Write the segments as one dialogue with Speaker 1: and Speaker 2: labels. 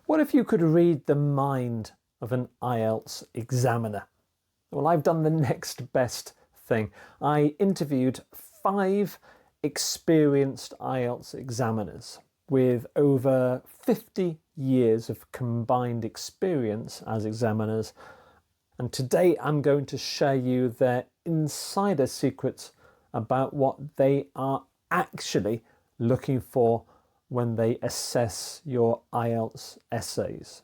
Speaker 1: What if you could read the mind of an IELTS examiner? Well, I've done the next best thing. I interviewed 5 experienced IELTS examiners with over 50 years of combined experience as examiners. And today I'm going to share you their insider secrets about what they are actually looking for when they assess your IELTS essays.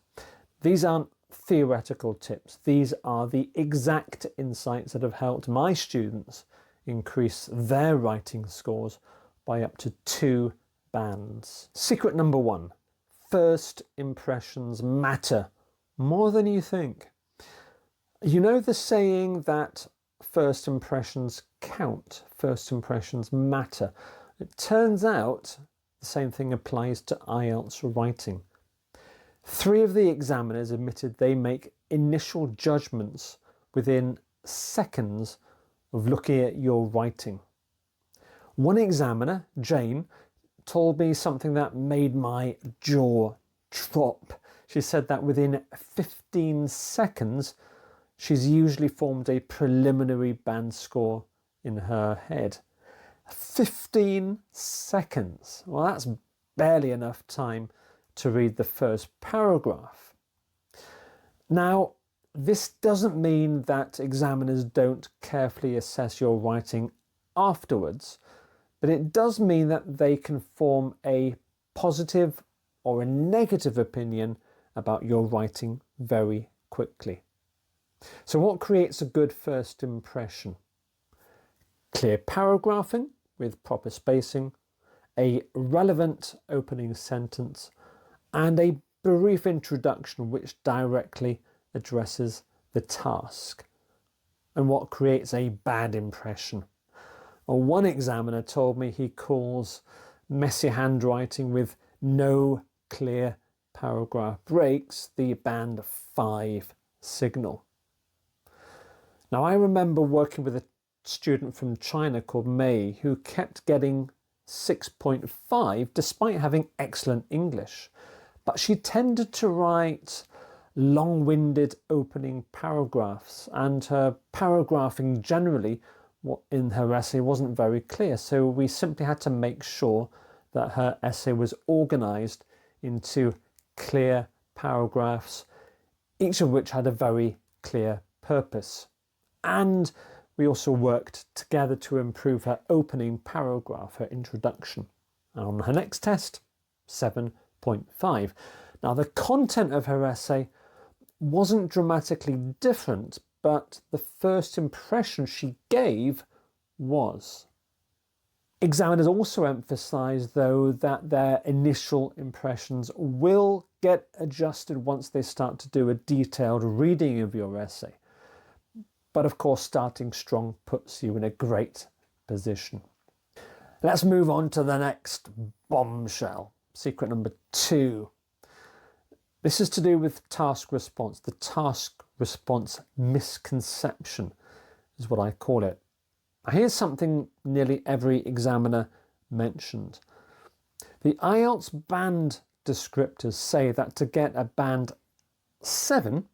Speaker 1: These aren't theoretical tips. These are the exact insights that have helped my students increase their writing scores by up to 2 bands. Secret number 1, first impressions matter more than you think. You know the saying that first impressions count, first impressions matter. It turns out the same thing applies to IELTS writing. 3 of the examiners admitted they make initial judgments within seconds of looking at your writing. One examiner, Jane, told me something that made my jaw drop. She said that within 15 seconds, she's usually formed a preliminary band score in her head. 15 seconds. Well, that's barely enough time to read the first paragraph. Now, this doesn't mean that examiners don't carefully assess your writing afterwards, but it does mean that they can form a positive or a negative opinion about your writing very quickly. So what creates a good first impression? Clear paragraphing with proper spacing, a relevant opening sentence, and a brief introduction which directly addresses the task. And what creates a bad impression? Well, one examiner told me he calls messy handwriting with no clear paragraph breaks the band 5 signal. Now, I remember working with a student from China called Mei who kept getting 6.5 despite having excellent English. But she tended to write long-winded opening paragraphs, and her paragraphing generally in her essay wasn't very clear. So we simply had to make sure that her essay was organized into clear paragraphs, each of which had a very clear purpose. And we also worked together to improve her opening paragraph, her introduction. And on her next test, 7.5. Now, the content of her essay wasn't dramatically different, but the first impression she gave was. Examiners also emphasise, though, that their initial impressions will get adjusted once they start to do a detailed reading of your essay. But of course, starting strong puts you in a great position. Let's move on to the next bombshell. Secret number 2. This is to do with task response. The task response misconception is what I call it. Here's something nearly every examiner mentioned. The IELTS band descriptors say that to get a band 7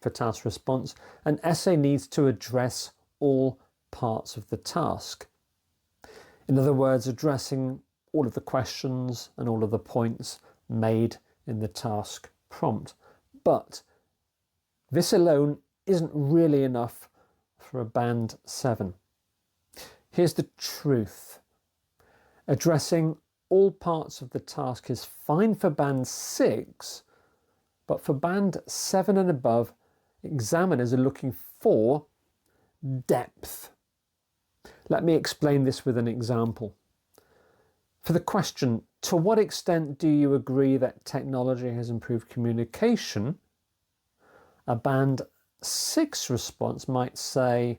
Speaker 1: for task response, an essay needs to address all parts of the task. In other words, addressing all of the questions and all of the points made in the task prompt. But this alone isn't really enough for a band 7. Here's the truth. Addressing all parts of the task is fine for band 6, but for band 7 and above, examiners are looking for depth. Let me explain this with an example. For the question, to what extent do you agree that technology has improved communication? A band 6 response might say,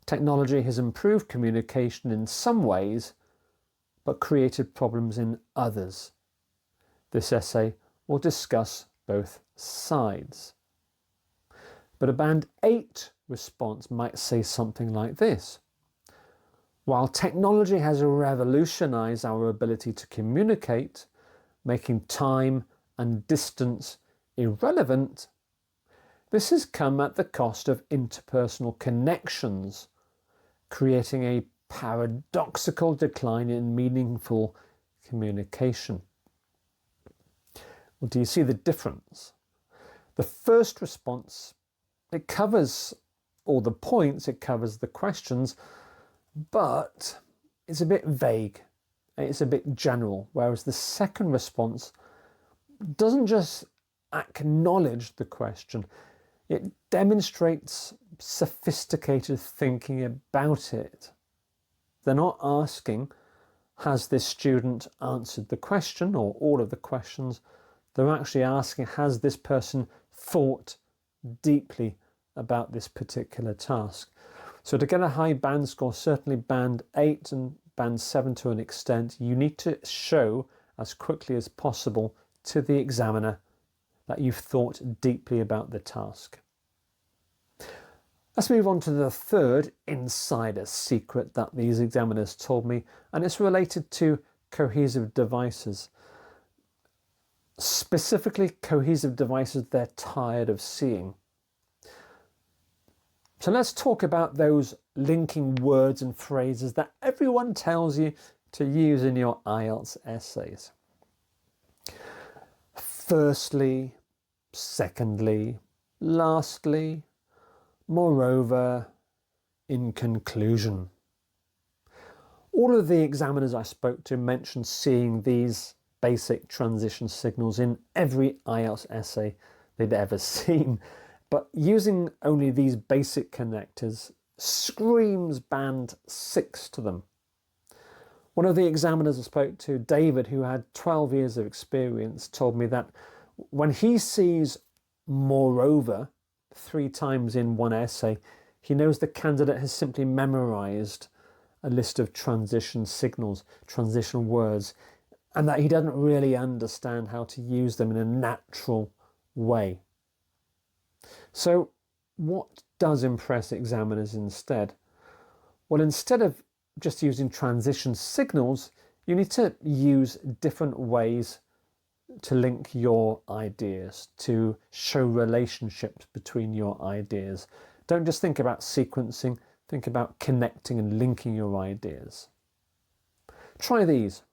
Speaker 1: technology has improved communication in some ways, but created problems in others. This essay will discuss both sides. But a band 8 response might say something like this. While technology has revolutionized our ability to communicate, making time and distance irrelevant, this has come at the cost of interpersonal connections, creating a paradoxical decline in meaningful communication. Well, do you see the difference? The first response, it covers all the points, it covers the questions, but it's a bit vague, it's a bit general, whereas the second response doesn't just acknowledge the question, it demonstrates sophisticated thinking about it. They're not asking, has this student answered the question or all of the questions? They're actually asking, has this person thought deeply about this particular task? So to get a high band score, certainly band 8 and band 7 to an extent, you need to show as quickly as possible to the examiner that you've thought deeply about the task. Let's move on to the third insider secret that these examiners told me, and it's related to cohesive devices. Specifically, cohesive devices they're tired of seeing. So let's talk about those linking words and phrases that everyone tells you to use in your IELTS essays. Firstly, secondly, lastly, moreover, in conclusion. All of the examiners I spoke to mentioned seeing these basic transition signals in every IELTS essay they'd ever seen, but using only these basic connectors screams band 6 to them. One of the examiners I spoke to, David, who had 12 years of experience, told me that when he sees moreover 3 times in one essay, he knows the candidate has simply memorized a list of transition signals, transition words, and that he doesn't really understand how to use them in a natural way. So what does impress examiners instead? Well, instead of just using transition signals, you need to use different ways to link your ideas, to show relationships between your ideas. Don't just think about sequencing, think about connecting and linking your ideas. Try these.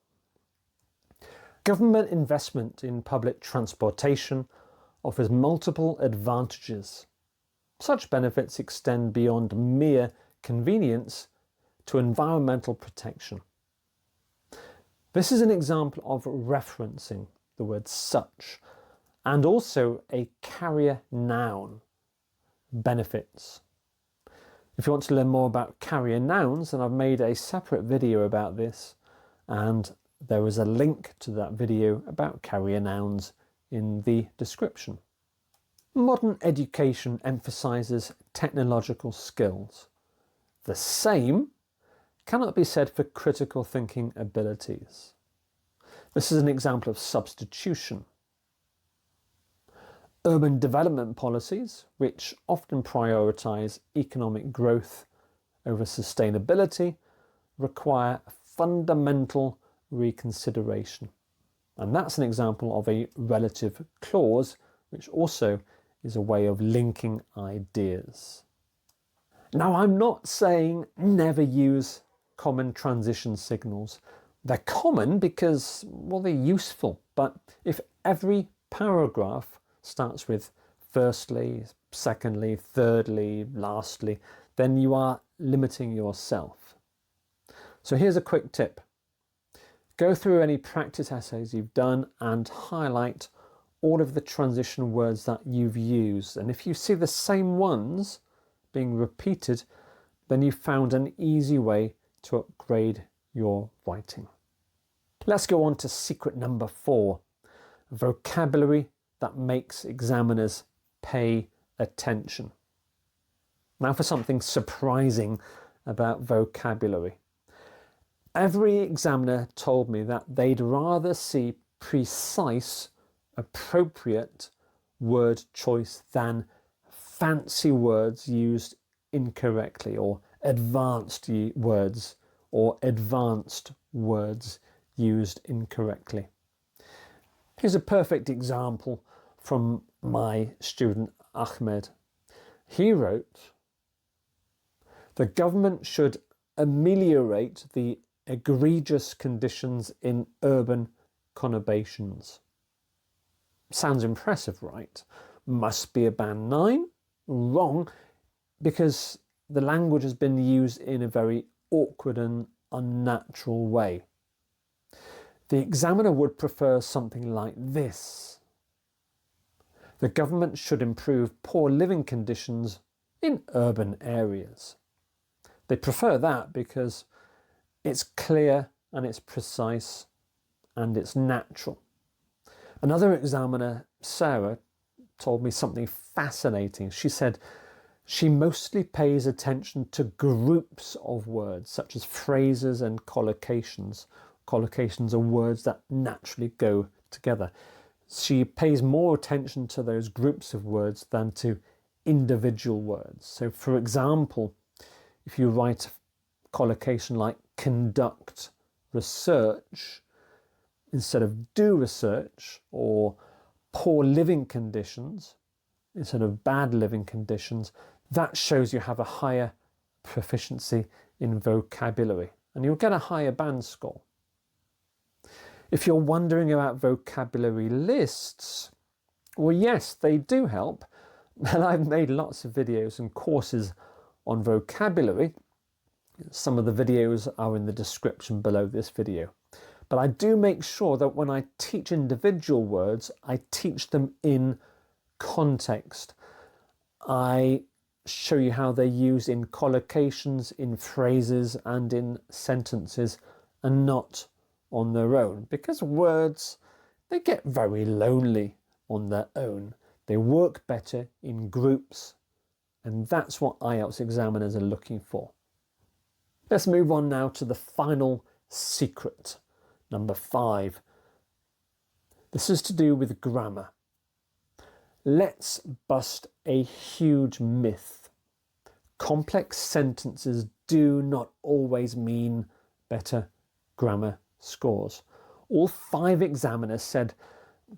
Speaker 1: Government investment in public transportation offers multiple advantages. Such benefits extend beyond mere convenience to environmental protection. This is an example of referencing the word such, and also a carrier noun, benefits. If you want to learn more about carrier nouns, then I've made a separate video about this, and there is a link to that video about carrier nouns in the description. Modern education emphasises technological skills. The same cannot be said for critical thinking abilities. This is an example of substitution. Urban development policies, which often prioritise economic growth over sustainability, require fundamental reconsideration. And that's an example of a relative clause, which also is a way of linking ideas. Now, I'm not saying never use common transition signals. They're common because, well, they're useful. But if every paragraph starts with firstly, secondly, thirdly, lastly, then you are limiting yourself. So here's a quick tip. Go through any practice essays you've done and highlight all of the transition words that you've used. And if you see the same ones being repeated, then you've found an easy way to upgrade your writing. Let's go on to secret number 4, vocabulary that makes examiners pay attention. Now for something surprising about vocabulary. Every examiner told me that they'd rather see precise, appropriate word choice than fancy words used incorrectly, or advanced words used incorrectly. Here's a perfect example from my student Ahmed. He wrote, "The government should ameliorate the egregious conditions in urban conurbations." Sounds impressive, right? Must be a band 9? Wrong, because the language has been used in a very awkward and unnatural way. The examiner would prefer something like this: the government should improve poor living conditions in urban areas. They prefer that because it's clear and it's precise and it's natural. Another examiner, Sarah, told me something fascinating. She said she mostly pays attention to groups of words, such as phrases and collocations. Collocations are words that naturally go together. She pays more attention to those groups of words than to individual words. So, for example, if you write a collocation like conduct research instead of do research, or poor living conditions instead of bad living conditions, that shows you have a higher proficiency in vocabulary and you'll get a higher band score. If you're wondering about vocabulary lists, well, yes, they do help. And I've made lots of videos and courses on vocabulary. Some of the videos are in the description below this video. But I do make sure that when I teach individual words, I teach them in context. I show you how they're used in collocations, in phrases, and in sentences, and not on their own. Because words, they get very lonely on their own. They work better in groups, and that's what IELTS examiners are looking for. Let's move on now to the final secret, number 5. This is to do with grammar. Let's bust a huge myth. Complex sentences do not always mean better grammar scores. All 5 examiners said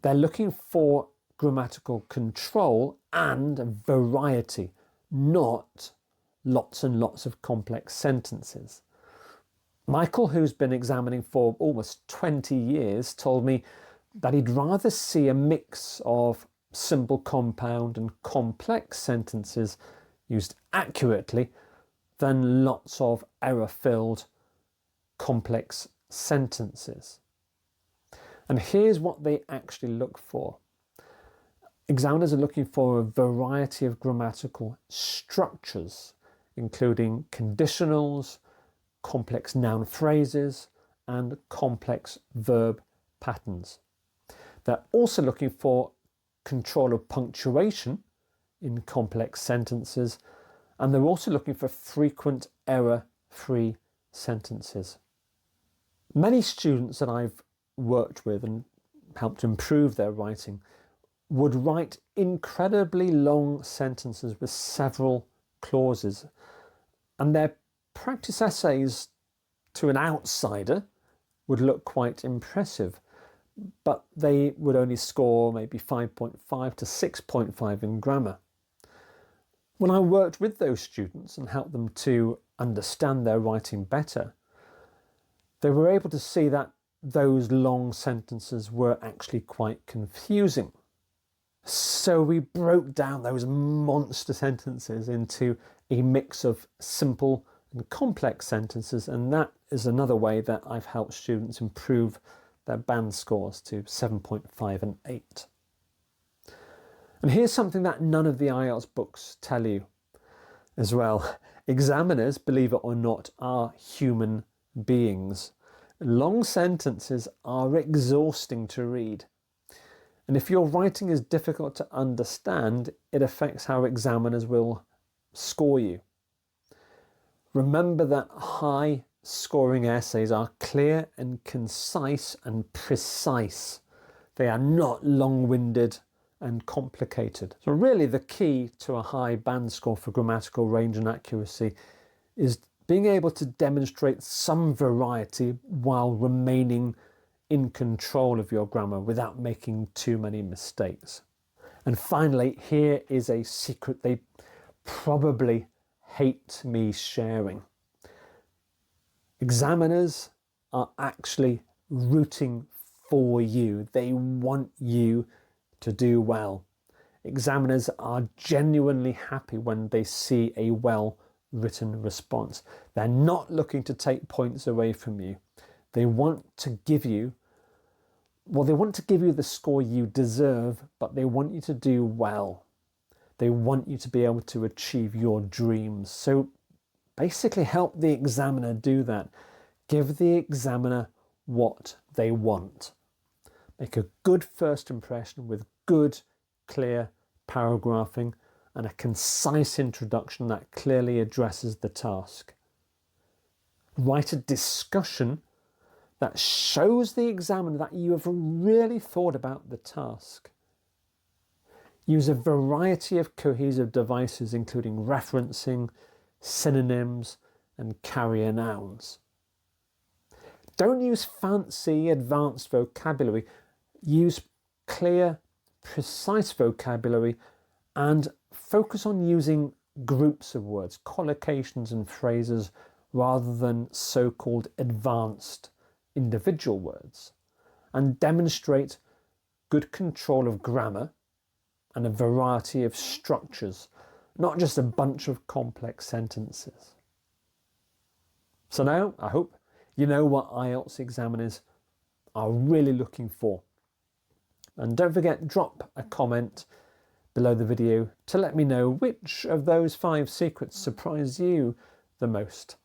Speaker 1: they're looking for grammatical control and variety, not lots and lots of complex sentences. Michael, who's been examining for almost 20 years, told me that he'd rather see a mix of simple compound and complex sentences used accurately than lots of error-filled complex sentences. And here's what they actually look for. Examiners are looking for a variety of grammatical structures, including conditionals, complex noun phrases, and complex verb patterns. They're also looking for control of punctuation in complex sentences, and they're also looking for frequent error-free sentences. Many students that I've worked with and helped improve their writing would write incredibly long sentences with several clauses, and their practice essays to an outsider would look quite impressive, but they would only score maybe 5.5 to 6.5 in grammar. When I worked with those students and helped them to understand their writing better, they were able to see that those long sentences were actually quite confusing. So we broke down those monster sentences into a mix of simple and complex sentences, and that is another way that I've helped students improve their band scores to 7.5 and 8. And here's something that none of the IELTS books tell you as well. Examiners, believe it or not, are human beings. Long sentences are exhausting to read. And if your writing is difficult to understand, it affects how examiners will score you. Remember that high scoring essays are clear and concise and precise. They are not long-winded and complicated. So really the key to a high band score for grammatical range and accuracy is being able to demonstrate some variety while remaining in control of your grammar without making too many mistakes. And finally, here is a secret they probably hate me sharing. Examiners are actually rooting for you. They want you to do well. Examiners are genuinely happy when they see a well-written response. They're not looking to take points away from you. They want to give you, the score you deserve, but they want you to do well. They want you to be able to achieve your dreams. So basically help the examiner do that. Give the examiner what they want. Make a good first impression with good, clear paragraphing and a concise introduction that clearly addresses the task. Write a discussion that shows the examiner that you have really thought about the task. Use a variety of cohesive devices, including referencing, synonyms, and carrier nouns. Don't use fancy, advanced vocabulary. Use clear, precise vocabulary and focus on using groups of words, collocations and phrases, rather than so-called advanced individual words. And demonstrate good control of grammar and a variety of structures, not just a bunch of complex sentences. So now, I hope you know what IELTS examiners are really looking for. And don't forget, drop a comment below the video to let me know which of those 5 secrets surprised you the most.